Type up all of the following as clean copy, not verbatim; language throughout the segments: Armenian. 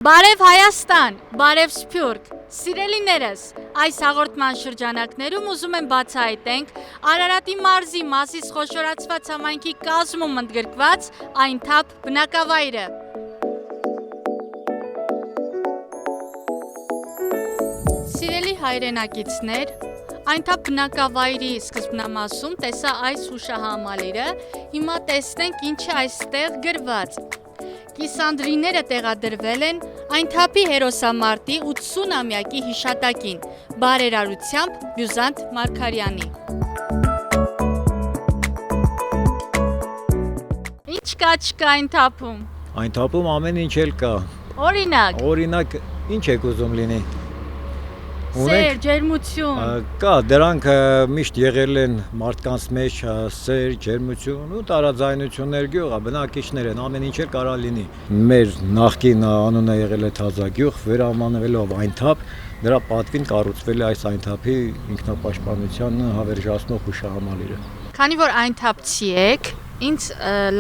Բարև Հայաստան, բարև Սփյուռք, սիրելիներս, այս հաղորդման շրջանակներում ուզում եմ բացահայտենք Արարատի մարզի Մասիս խոշորացված համայնքի կազմում ընդգրկված այն թափ բնակավայրը։ Սիրելի հայրենակիցներ, այն թափ բնակավայրի սկզբնամասում տեսա այս հուշահամալիրը, հիմա տեսնենք ինչ է այստեղ գրված։ Կիսանդրիները տեղադրվել են այն թափի հերոսամարտի 80-ամյակի հիշատակին, բարերարությամբ Բյուզանտ Մարգարյանի։ Ինչ կա չկա այն թափում։ Այն թափում ամեն ինչ էլ կա։ Օրինակ, ինչ եք ուզում լինի։ սեր, ջերմություն։ Կա, դրանք միշտ եղել են մարդկանց մեջ սեր, ջերմություն ու տարաձայնություններ գյուղ, բնակիչներ են, ամեն ինչ էլ կարա լինի։ Մեր նախկին անունը եղել է Թազագյուղ, վերամանվելով այն թափ, դրա պատվին կառուցվել է այս այն թափի ինքնապաշտպանության հավերժացնող հուշահամալիրը։ Քանի որ այն թափցի եք, ինձ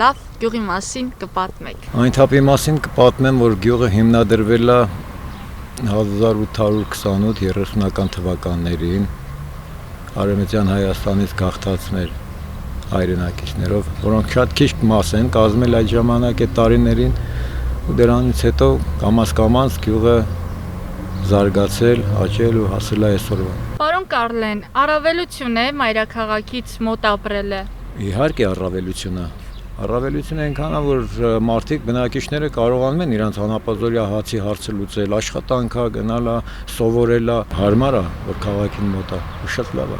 լավ գյուղի մասին կպատմեք։ Այն թափի մասին կպատմեմ, որ գյուղը հիմնադրվել է 1828-30-ական թվականներին Արևմտյան Հայաստանից գաղթած մեր հայրենակիցներով, որոնք շատ քիչ մաս են կազմել այդ ժամանակ այդ տարիներին ու դրանից հետո կամաց-կամաց գյուղը զարգացել, աճել ու հասել է այսօրվա։ Պարոն Կարլեն, առավելություն է մայրաքաղաքից մոտ ապրելը։ Իհարկե առավելություն է այնքան, որ մարդիկ բնակիչները կարողանում են իրանց անապազորյա հացի հարցը լուծել, աշխատանքա գնալա, սովորելա, հարմար է, որ քաղաքին մոտ է, ու շատ լավ է։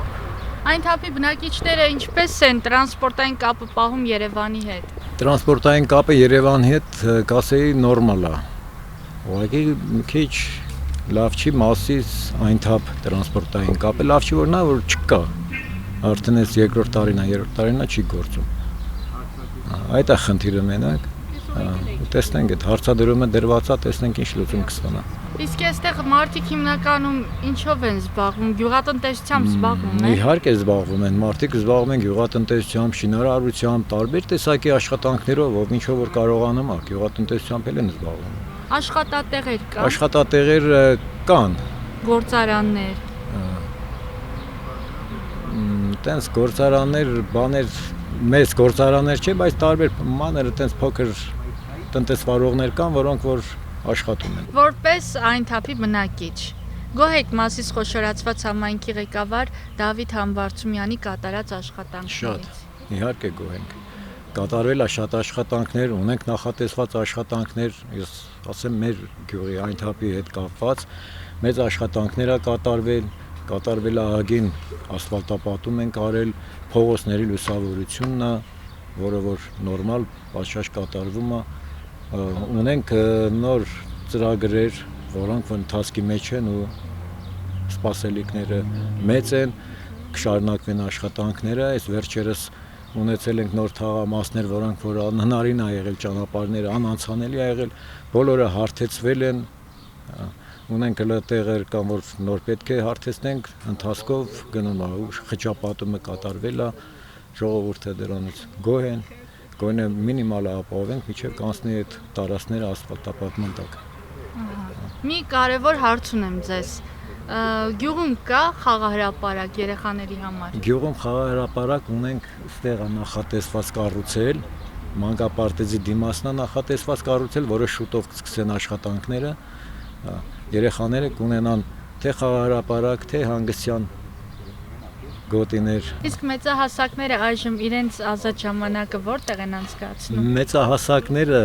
Այն թափի բնակիչները ինչպես են տրանսպորտային կապը պահում Երևանի հետ։ Տրանսպորտային կապը Երևանի հետ կասեի նորմալ է։ Ուղղակի մի քիչ լավ չի Մասիս այն թափ տրանսպորտային կապը, լավ չի որ նա որ չկա։ Արդեն այս երկրորդ տարին չի գործում։ Այդ է խնդիրը մենակ, տեսնենք այդ հարցադրումը դրված է, տեսնենք ինչ լուծում կստանա։ Իսկ այստեղ մարդիկ հիմնականում ինչով են զբաղվում, գյուղատնտեսությամբ զբաղվում են։ Իհարկե զբաղվում են, մարդիկ զբաղվում են գյուղատնտեսությամբ, շինարարությամբ, տարբեր տեսակի աշխատանքներով, ով ինչով որ կարողանում է, գյուղատնտեսությամբ էլ են զբաղվում։ Աշխատատեղեր կան։ Աշխատատեղեր կան։ Գործարաններ։ Տենց գործարաններ, բաներ մեծ գործարաններ չէ, բայց տարբեր մանր այդպես փոքր տնտեսվարողներ կան, որոնք որ աշխատում են։ Որպես այն թափի բնակիչ, գոհ եք Մասիս խոշորացված համայնքի ղեկավար Դավիթ Համբարձումյանի կատարած աշխատանքներից։ Շատ, իհարկե գոհ ենք։ Կատարվել է շատ աշխատանքներ, ունենք նախատեսված աշխատանքներ, ես ասեմ մեր գյուղի այն թափի հետ կապված մեծ աշխատանքներ է կատարվել է ահագին ասֆալտապատում ենք արել, փողոցների լուսավորությունն է, որը որ նորմալ պատշաճ կատարվում է, ունենք նոր ծրագրեր, որոնք ընթացքի մեջ են ու սպասելիքները մեծ են, կշարունակվեն աշխատանքները, այս վերջերս ունեցել ենք նոր թաղամասներ, որոնք որ անհնարին է եղել ճանապարհները, անանցանելի է եղել, բոլորը հարթեցվել են, ունենք տեղեր կան, որ նոր պետք է հարթեցնենք, ընթացքով գնում է, խճապատումը կատարվել է, ժողովուրդը դրանից գոհ են, գոնե մինիմալը ապահովենք, մինչև կանցնի այդ տարածքները ասֆալտապատման տակ։ Մի կարևոր հարց ունեմ ձեզ։ Գյուղում կա խաղահրապարակ երեխաների համար։ Գյուղում խաղահրապարակ ունենք, ստեղ նախատեսված կառուցել, մանկապարտեզի դիմացն է նախատեսված կառուցել, որը շուտով կսկսեն աշխատանքները։ Երեխաները կունենան թե խաղահրապարակ, թե հանգստյան գոտիներ։ Իսկ մեծահասակները այժմ իրենց ազատ ժամանակը որտեղ են անցկացնում։ Մեծահասակները,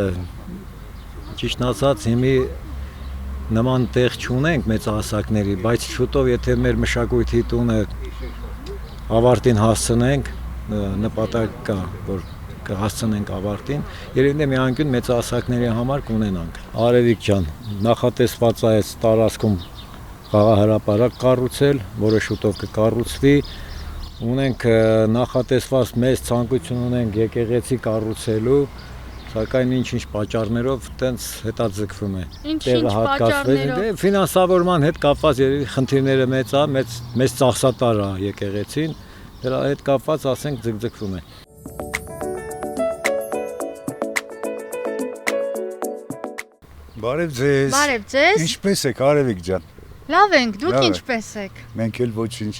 ճիշտն ասած, հիմի նման տեղ չունենք մեծահասակների, բայց շուտով եթե մեր մշակույթի տունը ավարտին հասցնենք, նպատակ կա, որ կհասցնենք ավարտին, երևի է մի անկյուն մեծահասակների համար կունենանք։ Արևիկ ջան, նախատեսված է այս տարածքում խաղահրապարակ կառուցել, որը շուտով կկառուցվի։ Ունենք նախատեսված մեծ ցանկություն ունենք եկեղեցի կառուցելու, սակայն ինչ-ինչ պատճառներով տենց հետաձգվում է։ Ինչ-ինչ պատճառներով։ Ֆինանսավորման հետ կապված երևի խնդիրները մեծ է, մեծ ծախսատար է եկեղեցին, դրա հետ կապված ասենք ձգձգվում է։ Բարև ձեզ։ Բարև ձեզ։ Ինչպե՞ս եք, Արևիկ ջան։ Լավ ենք, դուք Լավ է։ ինչպե՞ս եք։ Մենք էլ ոչինչ։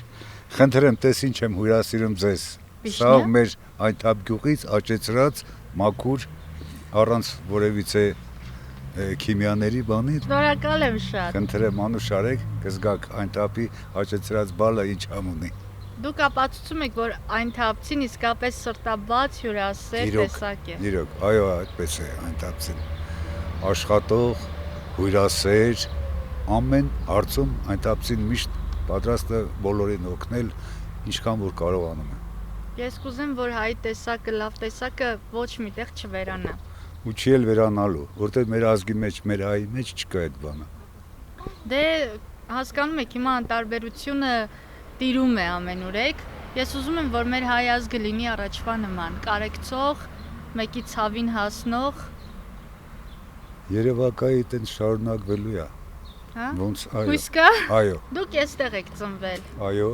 Խնդրեմ, տես ինչ եմ հյուրասիրում ձեզ։ Վիշնե՞։ Սա մեր այն թափգյուղից աճեցրած մաքուր առանց որևիցե քիմիաների բանի։ Շնորհակալ եմ շատ։ Խնդրեմ, անուշ արեք, կզգաք այն թափի աճեցրած բալը ինչ համ ունի։ Դուք ապացուցում եք, որ այն թափցին իսկապես սրտաբաց հյուրասեր տեսակ է։ Իրոք, այո, այդպես է այն թափցին։ Աշխատող, հյուրասեր, ամեն հարցում այն թափցին միշտ պատրաստ է բոլորին օգնել, ինչքան որ կարողանում է։ Ես կուզեմ, որ հայ տեսակը, լավ տեսակը ոչ միտեղ չվերանա։ Ու չի էլ վերանալու, որտեղ մեր ազգի մեջ, մեր հայի մեջ չկա այդ բանը։ Դե հասկանում եք, հիմա անտարբերությունը տիրում է ամենուրեք։ Ես ուզում եմ, որ մեր հայ ազգը լինի առաջվա նման, կարեկցող, մեկի ցավին հասնող, Երևակայի տեն շարունակվելու է։ հա։ Ոնց այո։ Հույս կա։ Այո, Դուք էստեղ եք ծնվել։ այո,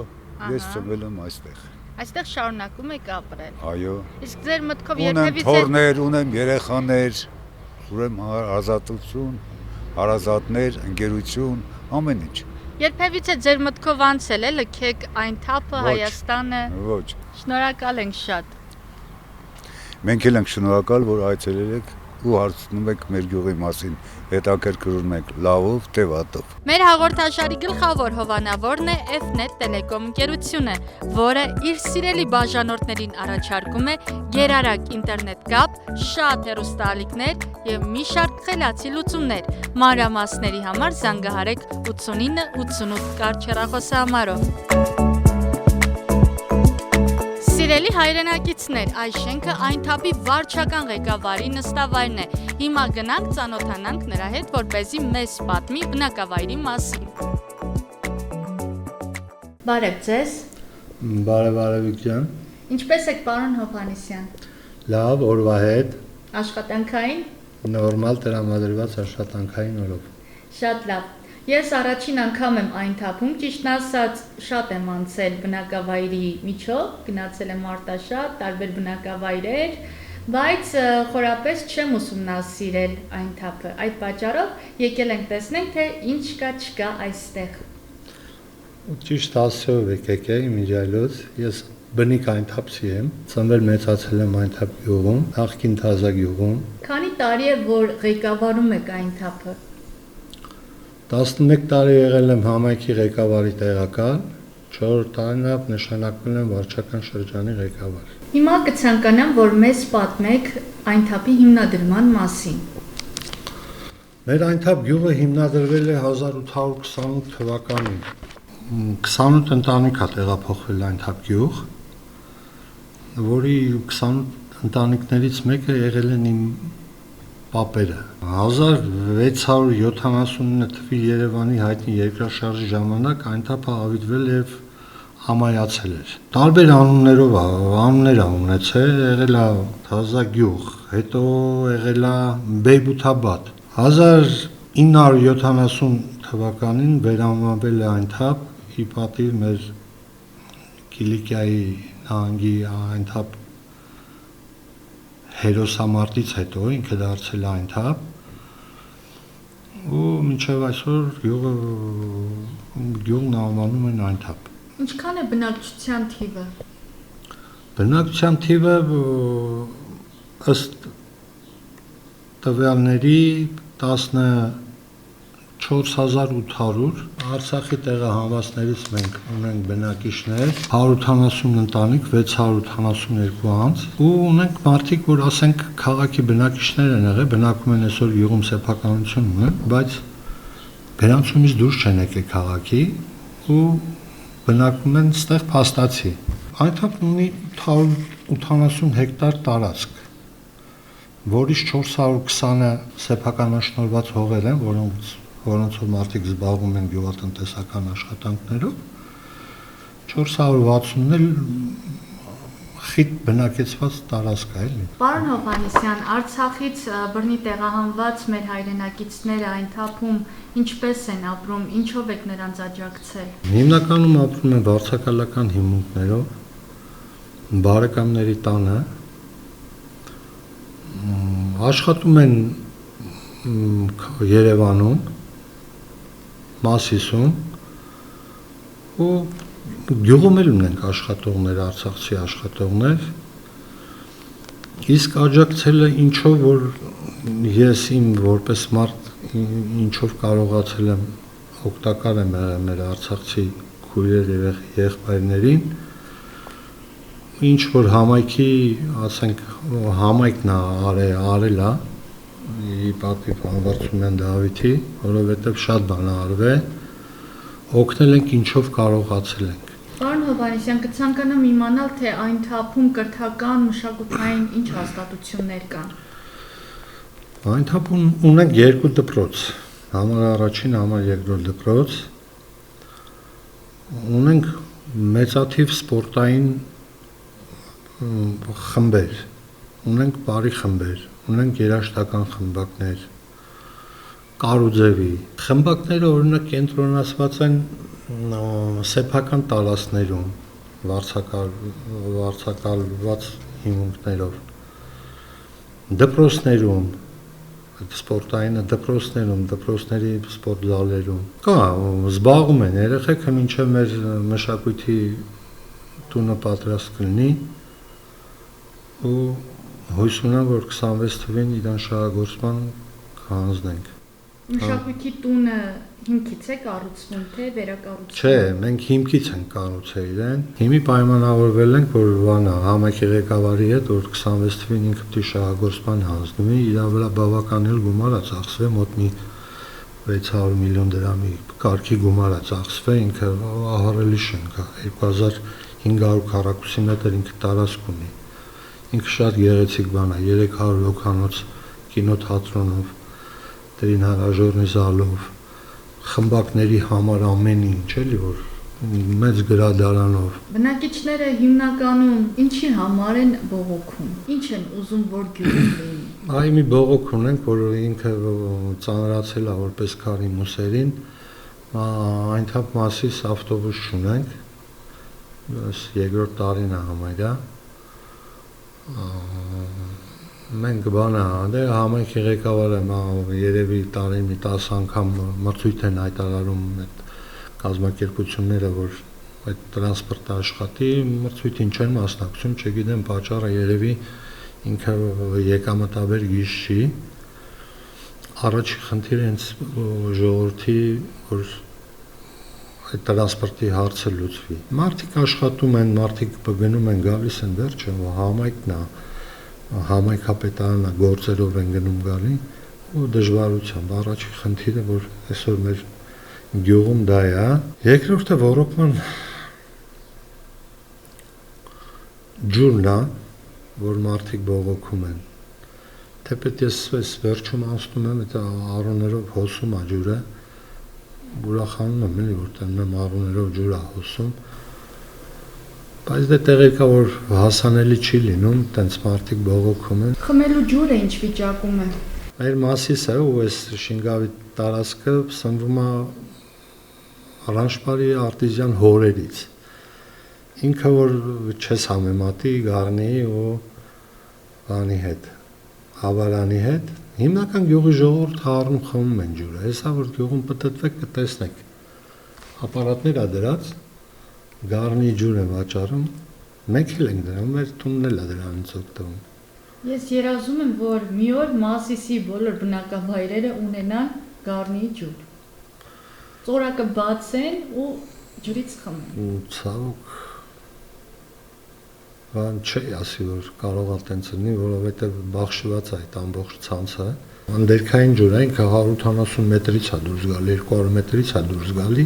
ես Ահա։ ծնվել եմ այստեղ։ Այստեղ շարունակում եք ապրել։ Այո։ Իսկ ձեր մտքով Ունեմ երբևիցե թորներ, ունեմ երեխաներ, ուրեմն ազատություն, հարազատներ, ընկերություն, ամեն ինչ։ երբևիցե ձեր մտքով անցել է լքեք այն թափը Ոչ։ Հայաստանը։ Ոչ։ Շնորհակալ ենք շատ։ Մենք էլ ենք շնորհակալ, որ այցելել եք ու հարցնում եք մեր գյուղի մասին, հետաքրքրում եք լավով, թե վատով։ Մեր հաղորդաշարի գլխավոր հովանավորն է F-Net Telecom ընկերությունը, որը իր սիրելի բաժանորդներին առաջարկում է գերարագ ինտերնետ կապ, շատ հեռուստաալիքներ եւ մի շարք խելացի լուծումներ։ Մանրամասների համար զանգահարեք 89 88 կարճ հեռախոսահամարով։ Սիրելի հայրենակիցներ, այս շենքը այն թափի վարչական ղեկավարի նստավայրն է։ Հիմա գնանք ծանոթանանք նրա հետ, որպեսզի մեզ պատմի բնակավայրի մասին։ Բարև ձեզ։ Բարև Արևիկ ջան, Ինչպե՞ս եք, պարոն Հովհաննիսյան։ լավ օրվա հետ, Աշխատանքային։ նորմալ տրամադրված աշխատանքային օրով։ Շատ լավ։ Ես առաջին անգամ եմ այն թափում, ճիշտն ասած, շատ եմ անցել բնակավայրի միջով, գնացել եմ Արտաշատ, տարբեր բնակավայրեր, բայց խորապես չեմ ուսումնասիրել այն թափը։ Այդ պատճառով եկել ենք տեսնենք, թե ինչ կա չկա այստեղ։ Ճիշտ ասելով եկեք իմիջիայլոց, ես բնիկ այն թափսի եմ, ծնվել մեծացել եմ այն թափ գյուղում, նախկին Թազա գյուղում, Քանի տարի է, որ ղեկավարում եք այն թափը։ 11 տարի եղել եմ համայնքի ղեկավարի տեղակալ, 4 տարին նշանակվել եմ վարչական շրջանի ղեկավար։ Հիմա կցանկանամ, որ մեզ պատմեք այն թափի հիմնադրման մասին։ Մեր այն թափ գյուղը հիմնադրվել է 1828 թվականին։ 28 ընտանիք է տեղափոխվել այն թափ գյուղ, որի 28 ընտանիքներից մեկը եղել են իմ պապերը։ 1679 թվականի Երևանի հայտնի երկրաշարժի ժամանակ այն թափը հավիտվել եւ ամայացել էր։ Տարբեր անուններ ունեցել, եղել է Թազա գյուղ, հետո եղել է Բեյբութաբադ։ 1970 թվականին վերանվանվել է այն թափ ի պատիվ մեր Կիլիկիայի նահանգի այն թափ հերոսամարտից հետո ինքը դարձել է այն թափ ու մինչև այսօր գյուղն անվանում են այն թափ։ Ինչքան է բնակչության թիվը։ Բնակչության թիվը ըստ տվյալների 14800, Արցախի տեղահանվածներից մենք ունենք բնակիչներ 180 ընտանիք, 672 անձ ու ունենք մարդիկ, որ ասենք քաղաքի բնակիչներ են եղել, բնակվում են այսօր յուղում սեփականություն ունեն, բայց Բերանցումից դուրս չեն եկել քաղաքի ու բնակվում են ստեղ փաստացի։ Այն թափն ունի 880 հեկտար տարածք, որից 420-ը սեփականաշնորհված հողեր են, որոնցով մարդիկ զբաղվում են գյուղատնտեսական աշխատանքներով, 460-ն էլ խիտ բնակեցված տարածք է, էլի։ Պարոն Հովհաննիսյան, Արցախից բռնի տեղահանված մեր հայրենակիցները այն թափում ինչպես են ապրում, ինչով եք նրանց աջակցել։ Հիմնականում ապրում են վարձակալական հիմունքներով, բարեկամների տանը, աշխատում են Երևանում, Մասիսում ու գյուղում էլ ունենք աշխատողներ, արցախցի աշխատողներ, իսկ աջակցել է ինչով, որ ես իմ որպես մարդ ինչով կարողացել եմ օգտակար եմ եղել մեր արցախցի քույրեր եւ եղբայրներին, ինչ որ համայնքի, ասենք, համայնքն արել է, ի պատիվ Համբարձումյան Դավիթի, որովհետեւ շատ բան արվել, օգնել ենք ինչով կարողացել ենք։ Պարոն Հովհաննիսյան, կցանկանամ իմանալ, թե այն թափում կրթական, մշակութային ինչ հաստատություններ կան։ Այն թափում ունենք 2 դպրոց, համար առաջին, համար երկրորդ դպրոց, ունենք մեծաթիվ սպորտային խմբեր, ունենք բարի խմբեր, ունենք երաժշտական խմբակներ, կարուձևի, խմբակները օրինակ կենտրոնացված են սեփական տարածքներում, վարձակալված հիմունքներով, դպրոցներում, սպորտային դպրոցներում, դպրոցների սպորտ զալերում, կա, զբաղվում են երեխեքը մինչև մեր մշակույթի տունը պատրաստ կլինի ու հույս ունեմ, որ 26 թվին իրան շահագործման կհանձնենք։ Մշակույթի տունը հիմքից է կառուցվում, թե վերակառուցվում։ Չէ, մենք հիմքից ենք կառուցել իրեն։ Հիմի պայմանավորվել ենք, որ բանա համայնքի ղեկավարի հետ, որ 26 թվին ինքը պիտի շահագործման հանձնվի, իր վրա բավական էլ գումար է ծախսվել, մոտ մի 600 միլիոն դրամի կարգի գումար է ծախսվել, ինքը ահռելի շենք է, 2500 քառակուսի մետր ինքը տարածք ունի։ Ինքը շատ գեղեցիկ բան է, 300 հոգանոց կինոթատրոնով, տրինահրաժորնի զալով, խմբակների համար ամեն ինչ, էլի որ մեծ գրադարանով։ Բնակիչները հիմնականում ինչի համար են բողոքում։ Ինչ են ուզում, որ գյուղում լինի։ Այ մի բողոք ունենք, որ ինքը ծանրացել է որպես քարի մուսերին, այնթափ Մասիս ավտոբուս չունենք, երկրորդ տարին է համարյա։ Մենք բանը, դե համայնքի ղեկավարը երևի տարին մի 10 անգամ մրցույթ են հայտարարում այդ կազմակերպությունները, որ այդ տրանսպորտը աշխատի, մրցույթին չեն մասնակցում, չգիտեմ պատճառը երևի ինքը եկամտաբեր գիժ չի։ Առաջի խնդիրը հենց ժողովրդի, որ այդ տրանսպորտի հարցը լուծվի։ Մարդիկ աշխատում են, մարդիկ գնում են, գալիս են, վերջը համայնքն է, համայնքապետարանը գործերով են գնում գալի ու դժվարությամբ առաջի խնդիրը, որ այսօր մեր գյուղում դա է, երկրորդը ոռոգման ջուրն է, որ մարդիկ բողոքում են։ Թեպետ ես վերջում անցնում եմ, այդ առուներով հոսում է ջուրը, ուրախանում եմ, էլի որ տենեմ առուներով ջուր է հոսում, բայց դե տեղեկա որ հասանելի չի լինում, տենց մարդիկ բողոքում են։ Խմելու ջուրը ինչ վիճակում է։ Մեր Մասիսը ու այս Շինգավի տարածքը սնվում է Ռանշպարի արտիզյան հորերից։ Ինքը որ չես համեմատի Գառնի ու բանի հետ, Հավարանի հետ, հիմնական գյուղի ժողովուրդը առնում խմում են ջուրը։ Հեսա որ գյուղում պտտվեք կտեսնեք։ Ապարատներ ա դրած, Գառնի ջուր է վաճառում, մենք էլ ենք դրանում, մեր տունն էլ է դրանից օգտվում։ Ես երազում եմ, որ մի օր Մասիսի բոլոր բնակավայրերը ունենան Գառնի ջուր։ Ծորակը բացեն ու ջրից խմեն։ Ցավոք բան չի ասի որ կարող է տենց լինի, որովհետև բախշված է այդ ամբողջ ցանցը։ Անդերքային ջուրը ինքը 180 մետրից է դուրս գալի, 200 մետրից է դուրս գալի,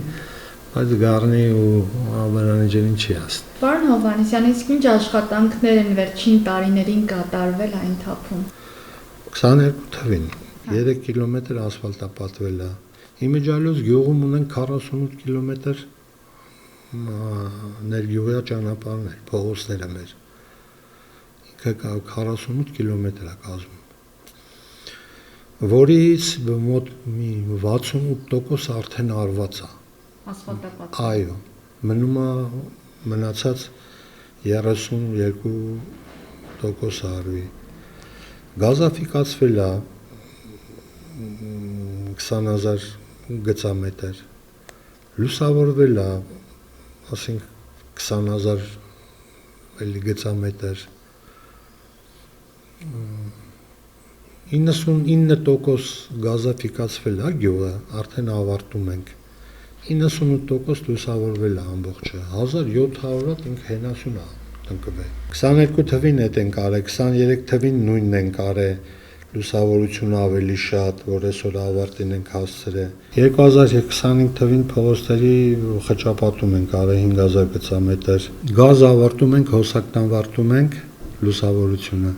բայց Գառնի ու Հավարանի ջրին չի ասնի։ Պարոն Հովհաննիսյան, իսկ ինչ աշխատանքներ են վերջին տարիներին կատարվել այն թափում։ 22 թվին 3 կիլոմետր ասֆալտ է պատվել է։ Իմիջիալոց գյուղում ունենք 48 կիլոմետր ներգյուղյա ճանապարհներ, փողոցները մեր։ Ինքը 48 կիլոմետր է կազմում։ Որից մոտ 68% արդեն արված է։ Ասֆալտապատ։ Այո, մնում է մնացած 32% արվի։ Գազաֆիկացվել է, 20,000 գծամետր։ Լուսավորվել է, ասենք 20,000 էլի գծամետր։ 99% գազաֆիկացվել է գյուղը, արդեն ավարտում ենք։ 98% լուսավորվել է ամբողջը, 1700-ը ինք հենասուն է տնկվել։ 22 թվին էդ ենք արել, 23 թվին նույնն ենք արել, լուսավորությունը ավելի շատ, որ այսօր ավարտին ենք հասցրել։ 2025 թվին փողոցների խճապատում ենք արել 5000 գծամետր։ Գազ ավարտում ենք, հոսակտան վարտում ենք լուսավորությունը։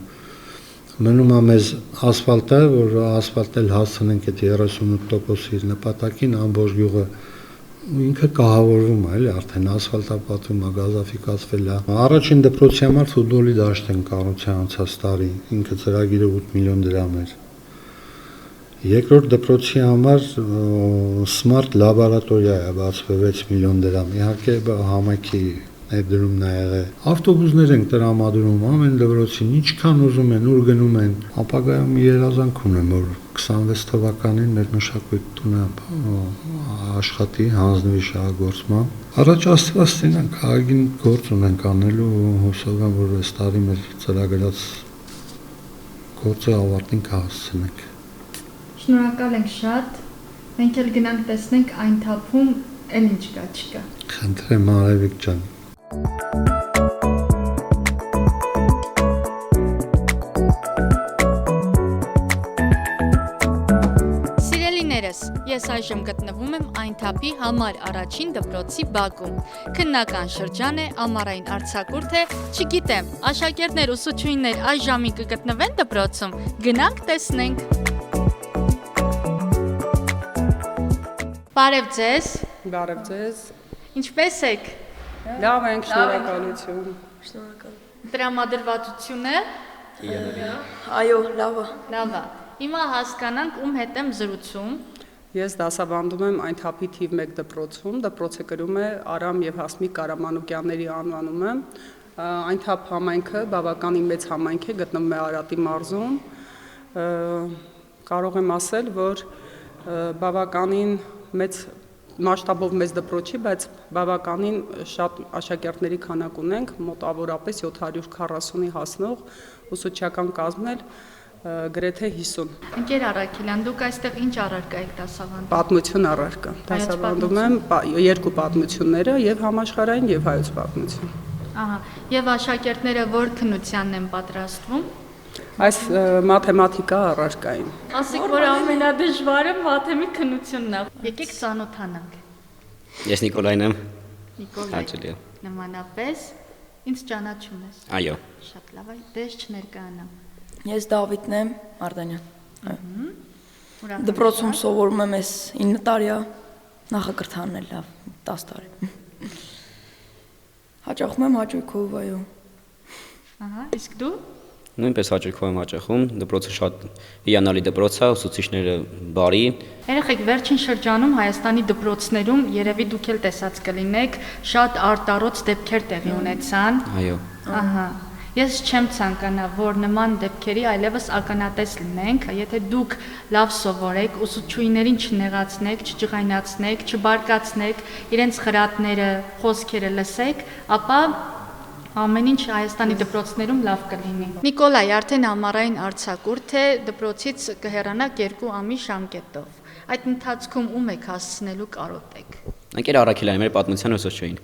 Մնում է մեզ ասֆալտը, որ ասֆալտել հասցնենք այդ 38% իր նպատակին, ամբողջ գյուղը ինքը կահավորվում է, էլի արդեն ասֆալտապատվում է, գազաֆիկացվել է։ Առաջին դպրոցի համար ֆուտբոլի դաշտ են կառուցել անցած տարի, ինքը ծրագիրը 8 միլիոն դրամ էր։ Երկրորդ դպրոցի համար smart լաբորատորիա է բացվել 6 միլիոն դրամ։ Իհարկե համայնքի ներդրումն է եղել։ Ավտոբուսներ ենք տրամադրում ամեն դպրոցին, ինչքան ուզում են, ուր գնում են։ Ապագայում երազանք ունեմ, որ 26 թվականին մեր մշակույթ տունը աշխատի, հանձնվի շահագործման։ Առաջ Աստված տենան քաղաքին գործ ունենք անելու, հուսով եմ, որ այս տարի մեր ծրագրած գործը ավարտին կհասցնենք։ Շնորհակալ ենք շատ։ Մենք էլ գնանք տեսնենք այն թափում, էլ ինչ կա, չկա։ Խնդրեմ Արևիկ ջան։ Սիրելիներս, ես այժմ գտնվում եմ այն թափի համար առաջին դպրոցի բակում։ Քննական շրջան է, ամառային արձակուրդ է, չգիտեմ, աշակերտներ, ուսուցչուհիներ այս ժամին կգտնվեն դպրոցում, գնանք տեսնենք։ Բարև ձեզ։ Բարև ձեզ։ Ինչպե՞ս եք։ Լավ ենք, շնորհակալություն։ Տրամադրվածությունը։ Այո, լավ է։ Լավ է։ Հիմա հասկանանք ում հետ եմ զրուցում։ Ես դասավանդում եմ այն թափի թիվ 1 դպրոցում, դպրոցը կրում է Արամ եւ Հասմիկ Կարամանուկյանների անվանումը։ Այն թափ համայնքը բավականին մեծ համայնք է, գտնվում է Արարատի մարզում։ Կարող եմ ասել, որ բավականին մեծ մասշտաբով մեծ դպրոց չի, բայց բավականին շատ աշակերտների քանակ ունենք, մոտավորապես 740-ի հասնող ուսուցչական կազմն էլ գրեթե 50։ Ընկեր Արաքելյան, դուք այստեղ ինչ առարկա եք դասավանդում։ Պատմություն առարկա։ Դասավանդում եմ երկու պատմությունները, եւ համաշխարհային եւ հայոց պատմություն։ Ահա, եւ աշակերտները որ քննությանն են պատրաստվում։ Այս մաթեմատիկա առարկային։ Ասիկ որ ամենադժվարը մաթեմի քննությունն է։ Եկեք ծանոթանանք։ Ես Նիկոլայն եմ։ Նիկոլայ։ Հաճելի է։ Նմանապես ինձ ճանաչում ես։ Այո։ Շատ լավ է, դες չներկայանամ։ Ես Դավիթն եմ, Արտանյան։ Ուրախ եմ Դպրոցում շատ։ սովորում եմ ես 9 տարի է, նախակրթանն էլ լավ, 10 տարի։ Հաճախում եմ հաճույքով, այո։ Ահա, իսկ դու։ Նույնպես հաճույքով եմ հաճախում, դպրոցը շատ հիանալի դպրոց է, ուսուցիչները բարի։ Երեխեք, վերջին շրջանում Հայաստանի դպրոցներում երևի դուք էլ տեսած կլինեք, շատ արտառոց դեպքեր տեղի ունեցան։ Այո։ Ահա։ Ես չեմ ցանկանա, որ նման դեպքերի այլևս ականատես լինենք, եթե դուք լավ սովորեք, ուսուցչուհիներին չնեղացնեք, չջղայնացնեք, չբարկացնեք, իրենց խրատները, խոսքերը լսեք, ապա ամեն ինչ Հայաստանի դպրոցներում լավ կլինի։ Նիկոլայ, արդեն ամառային արձակուրդ է, դպրոցից կհեռանաք 2 ամիս ժամկետով։ Այդ ընթացքում ում եք հասցնելու կարոտեք։ Ընկեր Արաքելյանի մեր պատմության ուսուցչուհին։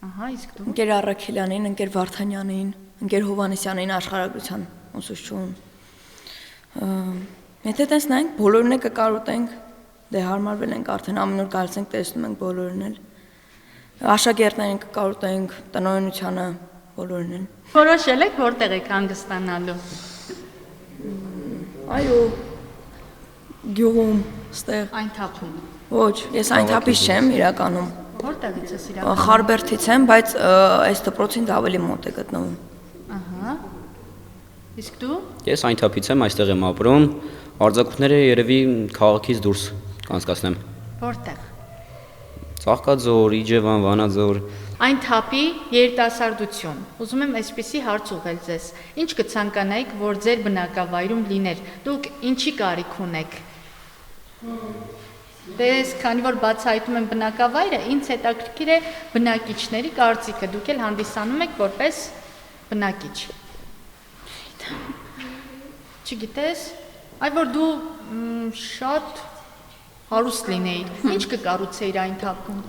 Ահա, իսկ դու։ Ընկեր Առաքելյանին, ընկեր Վարդանյանին, ընկեր Հովանեսյանին աշխարհագրության ուսուցչուն։ Եթե տեսնենք, բոլորն է կկարոտենք, դե հարմարվել ենք արդեն ամեն օր գալիս ենք տեսնում ենք բոլորն էլ։ Աշակերտներին կկարոտենք, տնօրինությանը բոլորն են։ Որոշել եք որտեղ եք հանգստանալու։ Այո, գյուղում, ստեղ։ Այն թափում։ Ոչ, ես այն թափից չեմ իրականում։ Որտեղից ես իրականում։ Խարբերդից եմ, բայց այս դպրոցին դա ավելի մոտ է գտնվում։ Ահա։ Իսկ դու։ Ես այն թափից եմ, այստեղ եմ ապրում, արձակուրդները երևի քաղաքից դուրս կանցկացնեմ։ Որտեղ։ Ծաղկաձոր, Իջևան, Վանաձոր։ Այն թափի երիտասարդություն։ Ուզում եմ այսպիսի հարց ուղղել ձեզ։ Ինչ կցանկանայիք, որ ձեր բնակավայրում լիներ։ Դուք ինչի կարիք ունեք։ Դες քանի որ բացահայտում են բնակավայրը, ինձ հետաքրքիր է բնակիչների կարծիքը։ Դուք էլ հանդիսանում եք որպես բնակիչ։ Չգիտես, այ որ դու շատ հարուստ լինեիր, ինչ կկառուցեիր այն թափում։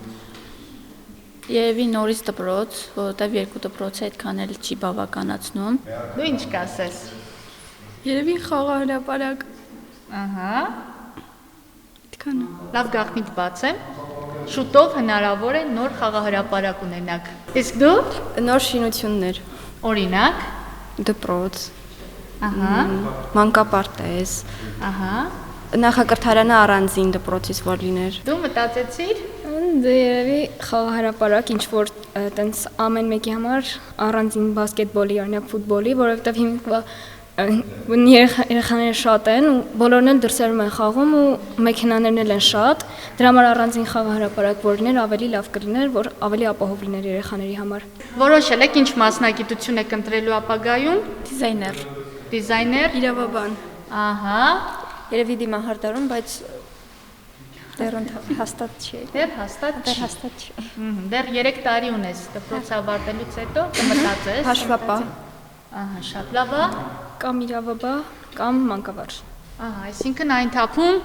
Երևի նորից դպրոց, որովհետև երկու դպրոցը այդքան էլ չի բավականացնում։ Դու ինչ կասես։ Երևի խաղահրապարակ։ Ահա, Այդքանը։ լավ գաղտնիք բացեմ։ Շուտով հնարավոր է նոր խաղահրապարակ ունենաք։ Իսկ դու Նոր շինություններ։ օրինակ, Դպրոց, ահա, մանկապարտեզ, ահա, նախակրթարանը առանձին դպրոցից որ լիներ։ դու մտածեցիր։ Դե երևի խաղահարապարակ ինչ որ տենց ամեն մեկի համար առանձին բասկետբոլի, օրինակ ֆուտբոլի, որովհետև հիմա երեխաները շատ են ու բոլորն էլ դրսերում են խաղում ու մեքենաներն էլ են շատ, դրա համար առանձին խաղահարապարակ որ լիներ ավելի լավ կլիներ, որ ավելի ապահով լիներ երեխաների համար։ Որոշել եք ինչ մասնագիտություն եք ընտրելու ապագայում։ Դիզայներ, Դիզայներ։ իրավաբան։ Ահա, Երևի դիմահարդարում, բայց դեռ հաստատ չի։ դեռ հաստատ չի։ Հաստատ չի։ Դեռ 3 տարի ունես դպրոց ավարտելուց հետո կմտածես։ Հաշվապահ Ահա, շատ լավ է։ կամ իրավաբան կամ մանկավարժ։ Ահա, այսինքն այն թափում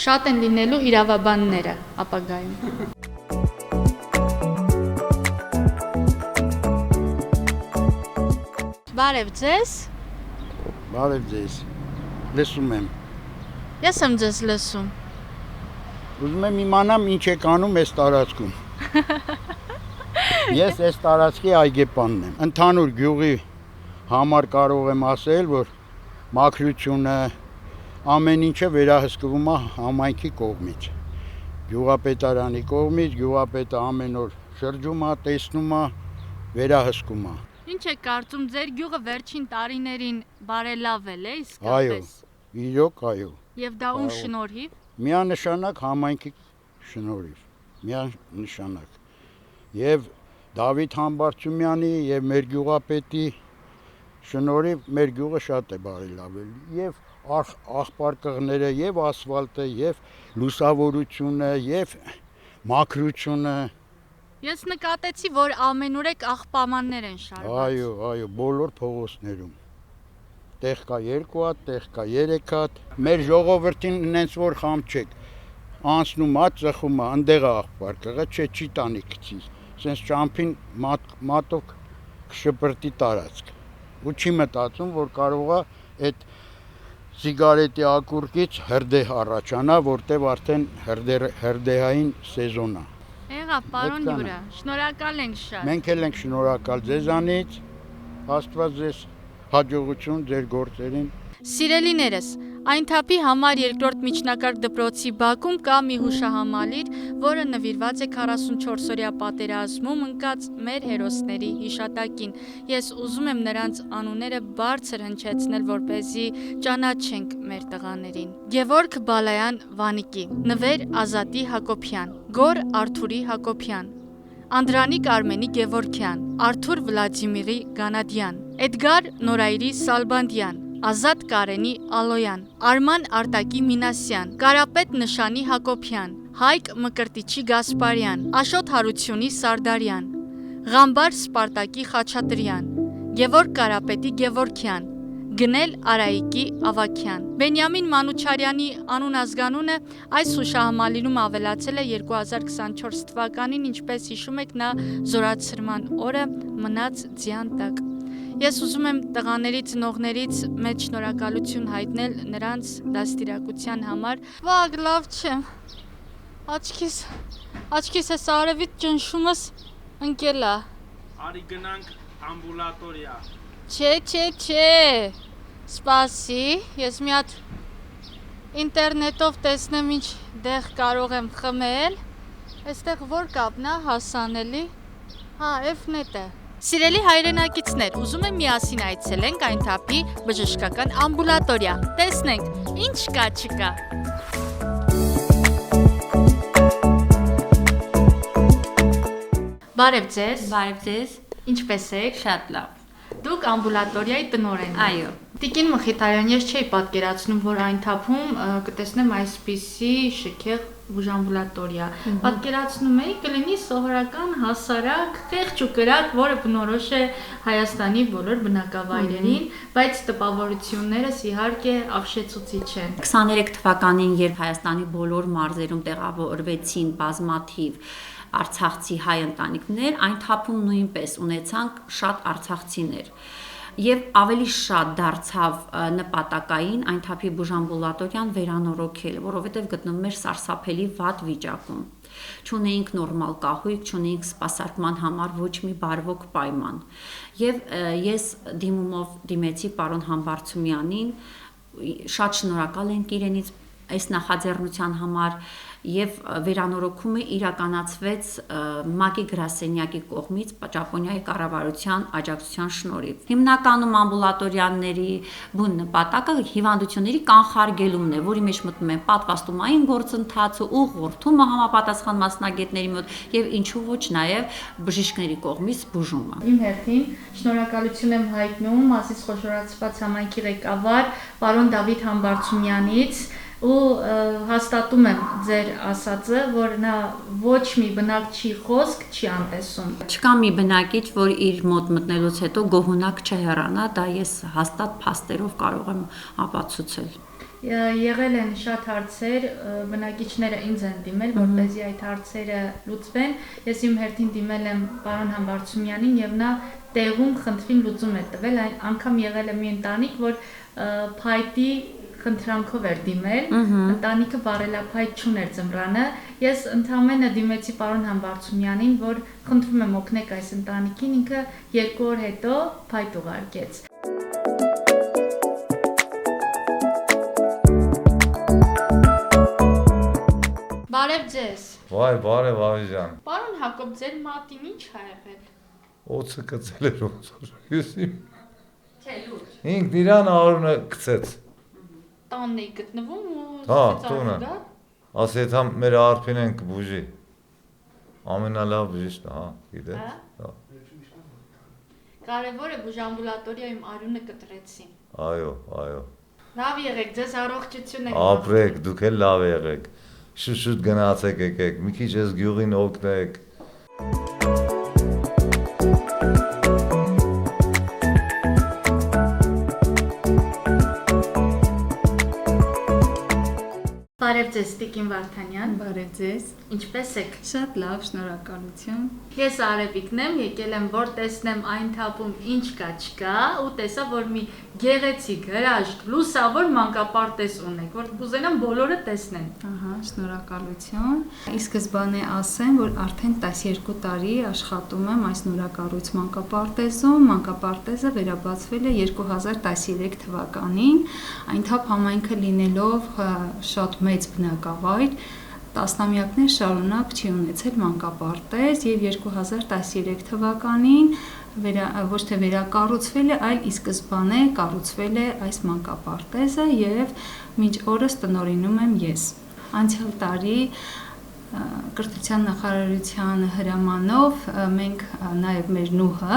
շատ են լինելու իրավաբանները ապագայում։ Բարև ձեզ։ Բարև ձեզ, լսում եմ, Ես եմ ձեզ լսում։ ուզում եմ իմանամ ինչ եք անում այս տարածքում, ես այս տարածքի այգեպանն եմ, ընդհանուր գյուղի համար կարող եմ ասել, որ մաքրությունը ամեն ինչը վերահսկվում է համայնքի կողմից, գյուղապետարանի կողմից, գյուղապետը ամեն օր շրջում է, տեսնում է, վերահսկում է։ Ինչ եք կարծում, ձեր գյուղը վերջին տարիներին բարելավել է Այո, իսկապես։ իրոք այո, Եվ դա ում շնորհիվ։ միանշանակ համայնքի շնորհիվ, միանշանակ, և Դավիթ Համբարձումյանի և մեր գյուղապետի շնորհիվ մեր գյուղը շատ է բարելավել, և աղբարկղները, և ասվալտը, և լուսավորությունը, և մաքրությունը։ Ես նկատեցի, որ ամենուր եք աղբամաններ են շարված։ Այո, բոլոր փողոցներում։ Տեղ կա 2 հատ, տեղ կա 3 հատ։ Մեր ժողովրդին նենց որ խամ չեք։ Անցնում է, ծխում է, ընդեղ է աղբարկղը, չի տանի գցի։ Սենց ճամփին մատով կշպրտի տարածք։ Ու չի մտածում, որ կարող է այդ սիգարետի ակուրկից հրդեհ առաջանա, որտեղ արդեն հրդեհային սեզոն է։ Եղավ, պարոն Յուրա, շնորհակալ ենք շատ։ Մենք էլ ենք շնորհակալ ձեզանից, Աստված ձեզ հաջողություն ձեր գործերին։ Սիրելիներս, այն թափի համար 2-րդ միջնակարգ դպրոցի բակում կա մի հուշահամալիր, որը նվիրված է 44-օրյա պատերազմում ընկած մեր հերոսների հիշատակին։ Ես ուզում եմ նրանց անունները բարձր հնչեցնել, որպեսզի ճանաչենք մեր տղաներին։ Գևորգ Բալայան Վանիկի, Նվեր Ազատի Հակոբյան, Գոր Արթուրի Հակոբյան, Անդրանիկ Արմենի Գևորգյան, Արթուր Վլադիմիրի Գանադյան, Էդգար Նորայրի Սալբանդյան, Ազատ Կարենի Ալոյան, Արման Արտակի Մինասյան, Կարապետ Նշանի Հակոբյան, Հայկ Մկրտիչի Գասպարյան, Աշոտ Հարությունի Սարդարյան, Ղամբար Սպարտակի Խաչատրյան, Գևորգ Կարապետի Գևորգյան, Գնել Արայիկի Ավակյան։ Բենյամին Մանուչարյանի անուն-ազգանունը այս հուշահամալիրում ավելացել է 2024 թվականին, ինչպես հիշում եք, նա զորացրման օրը մնաց ձյան տակ։ Ես ուզում եմ տղաների ծնողներից մեծ շնորհակալություն հայտնել նրանց դաստիարակության համար։ Վաղ լավ չեմ։ Աչքիս էս արևից ճնշումս ընկել է։ Արի գնանք ամբուլատորիա։ Չէ, սպասի, ես մի հատ ինտերնետով տեսնեմ ինչ դեղ կարող եմ խմել, այստեղ որ կապն է հասանելի, հա, F-net-ը։ Սիրելի հայրենակիցներ, ուզում եմ միասին այցելենք այն թափի բժշկական ամբուլատորիա, տեսնենք ինչ կա չկա։ Բարև ձեզ։ Բարև ձեզ, Ինչպես եք։ շատ լավ։ Դուք ամբուլատորիայի տնօրենն եք։ Այո։ Տիկին Մխիթարյան, ես չէի պատկերացնում, որ այն թափում կտեսնեմ այսպիսի շքեղ բուժամբուլատորիա։ Պատկերացնում էի կլինի սովորական հասարակ խեղճ ու կրակ, որը բնորոշ է Հայաստանի բոլոր բնակավայրերին, բայց տպավորություններս իհարկե ապշեցուցիչ են։ 23 թվականին, երբ Հայաստանի բոլոր մարզերում տեղավորվեցին բազմաթիվ արցախցի հայ ընտանիքներ, այն թափում նույնպես ունեցանք շատ արցախցիներ։ Եվ ավելի շատ դարձավ նպատակային այն թափի բուժամբուլատորիան վերանորոգել, որովհետև գտնվում էր սարսափելի վատ վիճակում։ Չունեինք նորմալ կահույք, չունեինք սպասարկման համար ոչ մի բարվոք պայման։ Եվ ես դիմումով դիմեցի պարոն Համբարձումյանին, շատ շնորհակալ ենք իրենից այս նախաձեռնության համար, եւ վերանորոգումը իրականացվեց ՄԱԿ-ի գրասենյակի կողմից Ճապոնիայի կառավարության աջակցության շնորհիվ։ Հիմնականում ամբուլատորիաների բուն նպատակը հիվանդությունների կանխարգելումն է, որի մեջ մտնում են պատվաստումային գործընթացը, ուղղորդումը համապատասխան մասնագետների մոտ եւ ինչու ոչ նաեւ բժիշկների կողմից բուժումը։ Իմ հերթին շնորհակալություն եմ հայտնում Մասիս խոշորացված համայնքի ղեկավար պարոն Դավիթ Համբարձումյանից ու հաստատում եմ ձեր ասածը, որ նա ոչ մի բնակչի խոսք չի անտեսում։ Չկա մի բնակիչ, որ իր մոտ մտնելուց հետո գոհունակ չհեռանա, դա ես հաստատ փաստերով կարող եմ ապացուցել։ Եղել են շատ հարցեր, բնակիչները ինձ են դիմել, որպեսզի այդ հարցերը լուծվեն։ Ես իմ հերթին դիմել եմ պարոն Համբարձումյանին եւ նա տեղում խնդրին լուծում է տվել, անգամ եղել է մի ընտանիք, որ փայտի խնդրանքով էր դիմել, ընտանիքը բարելափայտ չուներ ձմռանը, ես ընդամենը դիմեցի պարոն Համբարձումյանին, որ խնդրում եմ օգնեք այս ընտանիքին, ինքը 2 օր հետո փայտ ուղարկեց։ Բարև ձեզ։ Վայ, բարև Ավիժան։ Պարոն Հակոբ, ձեր մատին ինչ ա եղել։ Օծը գծել էր ոնց հյուսի։ Չէ, լուրջ։ Ինքն իրան արունը գցեց։ Տանն էի գտնվում ու հա, տունը։ Ասեց համ մեր արփին են կբուժի։ Ամենալավ բժիշկն է, հա, գիտես։ Հա։ Կարևորը բուժամբուլատորիայում արունը կտրեցին։ Այո, այո։ Լավ եղեք, ձեզ առողջություն եք։ Ապրեք, դուք էլ լավ եղեք։ Շուտ գնացեք եկեք, մի քիչ ես գյուղին օգնեք։ Բարև ձեզ, Տիկին Վարդանյան։ Բարև ձեզ։ Ինչպե՞ս եք։ Շատ լավ, շնորհակալություն։ Ես Արևիկն եմ, եկել եմ, որ տեսնեմ այն թափում ինչ կա չկա, ու տեսա, որ մի գեղեցիկ, հրաշք, լուսավոր մանկապարտեզ ունեք, որ կուզենամ բոլորը տեսնեն։ Ահա, շնորհակալություն։ Ի սկզբանե ասեմ, որ արդեն 12 տարի աշխատում եմ այս նորակառույց մանկապարտեզում։ Մանկապարտեզը վերաբացվել է 2013 թվականին, այն թափ համայնքը լինելով շատ մեծ բնակավայր, տասնամյակներ շարունակ չի ունեցել մանկապարտեզ եւ 2013 թվականին ոչ թե վերակառուցվել է, այլ ի սկզբանե կառուցվել է այս մանկապարտեզը եւ մինչ օրս տնօրինում եմ ես։ Անցյալ տարի Կրթության նախարարության հրամանով մենք նաև մեր նուհը,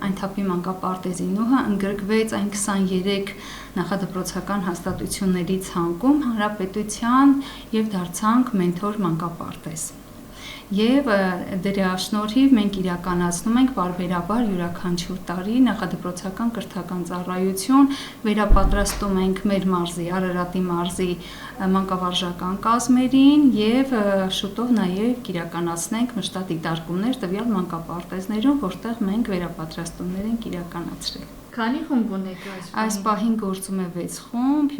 այն թափի մանկապարտեզի նուհը ընդգրկվեց այն 23 նախադպրոցական հաստատությունների ցանկում հանրապետության եւ դարձանք մենթոր մանկապարտեզ։ Եվ դրա շնորհիվ մենք իրականացնում ենք պարբերաբար յուրաքանչյուր տարի նախադպրոցական կրթական ծառայություն, վերապատրաստում ենք մեր մարզի, Արարատի մարզի մանկավարժական կազմերին եւ շուտով նաեւ կիրականացնենք մշտად դիտարկումներ տվյալ մանկապարտեզներում, որտեղ մենք վերապատրաստումներ ենք իրականացրել։ Քանի խումբ ունեք այս պահին գործում է 6 խումբ,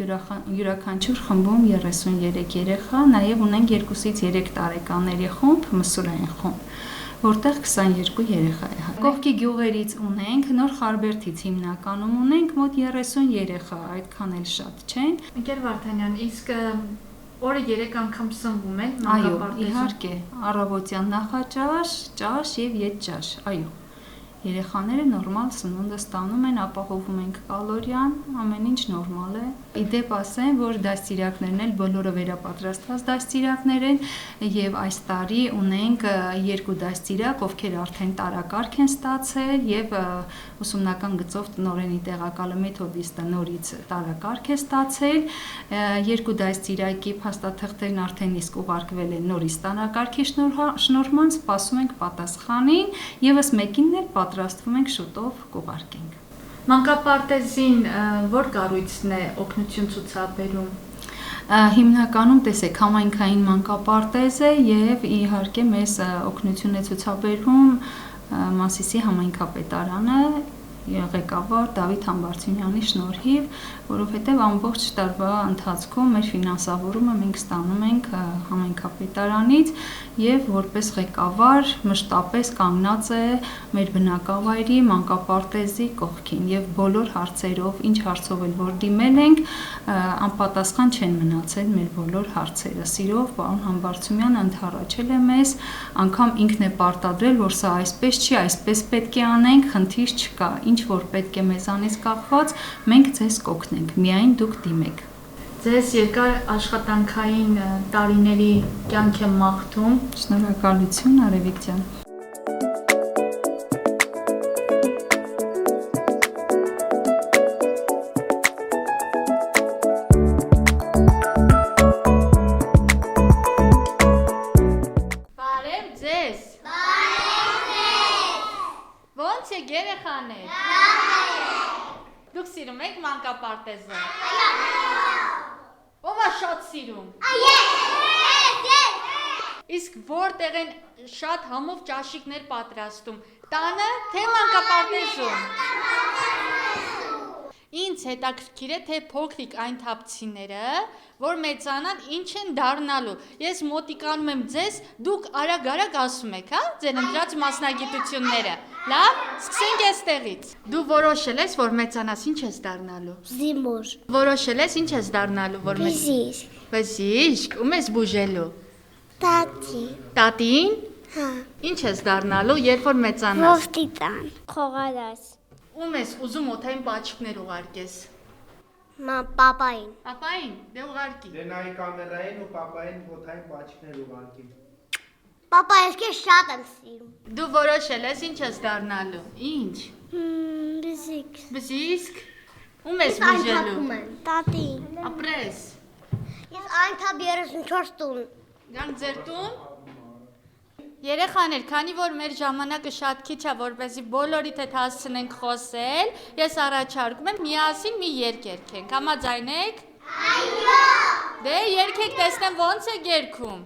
յուրաքանչյուր խմբում 33 երեխա, նաև ունենք 2-ից 3 տարեկանների խումբ, մսուրային խումբ, որտեղ 22 երեխա է։ Կողքի գյուղերից ունենք, Նոր Խարբերդից հիմնականում ունենք մոտ 30 երեխա, այդքան էլ շատ չեն։ Ընկեր Վարդանյան, իսկ օրը 3 անգամ սնվում են մանկապարտեզում։ Այո, իհարկե, առավոտյան նախաճաշ, ճաշ եւ ետճաշ, այո։ Երեխաները նորմալ սնունդը ստանում են, ապահովում ենք կալորիան, ամեն ինչ նորմալ է։ Իդեպ ասեմ, որ դաստիարակներն էլ բոլորը վերապատրաստված դաստիարակներ են եւ այս տարի ունենք 2 դաստիարակ, ովքեր արդեն տարակարգ են ստացել եւ ուսումնական գծով տնօրենի տեղակալը մեթոդիստը նորից տարակարգ է ստացել։ 2 դաստիարակի փաստաթղթերն արդեն իսկ ուղարկվել են նորից տարակարգի շնորհման, սպասում ենք պատասխանին, եւս մեկին էլ պատրաստվում ենք շուտով կուղարկենք։ Մանկապարտեզին որ կառույցն է օգնություն ցուցաբերում։ Հիմնականում տեսեք համայնքային մանկապարտեզ է եւ իհարկե մեզ օգնություն է ցուցաբերում Մասիսի համայնքապետարանը ղեկավար Դավիթ Համբարձումյանի շնորհիվ, որովհետև ամբողջ տարվա ընթացքում մեր ֆինանսավորումը մենք ստանում ենք համայնքապետարանից եւ որպես ղեկավար մշտապես կանգնած է մեր բնակավայրի մանկապարտեզի կողքին եւ բոլոր հարցերով, ինչ հարցով էլ որ դիմել ենք, անպատասխան չեն մնացել մեր բոլոր հարցերը։ Սիրով պարոն Համբարձումյանը ընդառաջել է մեզ, անգամ ինքն է պարտադրել, որ սա այսպես չի, այսպես պետք է անենք, խնդիր չկա, ինչ որ պետք է մեզանից կախված, մենք ձեզ կօգնենք, միայն դուք դիմեք։ Ձեզ երկար աշխատանքային տարիների կյանք եմ մաղթում։ Շնորհակալություն, Արևիկ ջան։ Բարև ձեզ։ Ո՞նց եք երեխաներ։ Դուք սիրում եք մանկապարտեզը։ Ո՞վ է շատ սիրում։ Իսկ որտեղ են շատ համով ճաշիկներ պատրաստում, տանը թե մանկապարտեզում։ Ինձ հետաքրքիր է, թե փոքրիկ այն թափցիները, որ մեծանան, ինչ են դառնալու։ Ես մոտիկանում եմ ձեզ, դուք արագ-արագ ասում եք, հա, ձեր ընտրած մասնագիտությունները։ Լավ, սկսենք այստեղից։ Դու որոշել ես, որ մեծանաս, ինչ ես դառնալու։ Զինվոր։ Որոշել ես, ինչ ես դառնալու, որ Բժիշկ։ Բժիշկ, ում ես բուժելու։ Տատի։ Տատին։ Հա։ Ինչ ես դառնալու, երբ որ մեծանաս։ Ոստիկան։ Խոհարար։ Ում ես ուզում օթային պաչիկներ ուղարկես։ Պապային։ Պապային, դե ուղարկի։ Դե նայի կամերային ու պապային օթային պաչիկներ ուղարկի։ Պապա, ես քեզ շատ եմ սիրում։ Դու որոշել ես, ինչ ես դառնալու։ Ինչ։ Բժիշկ։ Բժիշկ։ Ում ես բուժելու։ Տատին։ Ապրես։ Ես այնքան 34 տուն։ Գանք ձեր տուն։ Երեխաներ, քանի որ մեր ժամանակը շատ քիչ է, որպեսզի բոլորիդ հետ հասցնենք խոսել, ես առաջարկում եմ միասին մի երգ երգենք։ Համաձայն եք։ Այո։ Դե երգեք, տեսնեմ ոնց է երգում։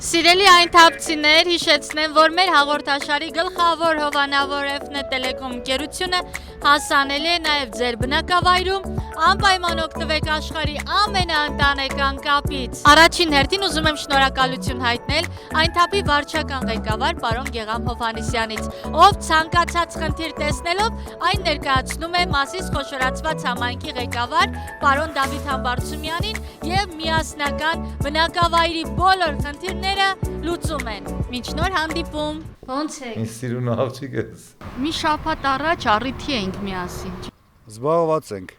Սիրելի այն թափցիներ, հիշեցնեմ, որ մեր հաղորդաշարի գլխավոր հովանավոր Efnet Telecom ընկերությունը հասանելի է նաև ձեր բնակավայրում, անպայման օգտվեք աշխարհի ամենաընտանեկան կապից։ Առաջին հերթին ուզում եմ շնորհակալություն հայտնել այն թափի վարչական ղեկավար պարոն Գեգամ Հովհաննիսյանից, ով ցանկացած խնդիր տեսնելով այն ներկայացնում է Մասիս խոշորացված համայնքի ղեկավար պարոն Դավիթ Համբարձումյանին եւ միասնական բնակավայրի բոլոր խնդիրները լուծում են։ Մինչ նոր հանդիպում։ Ոնց եք։ Ինձ սիրուն աղջիկ ես։ Մի շաբաթ առաջ առիթի էինք միասին։ Զբաղված ենք։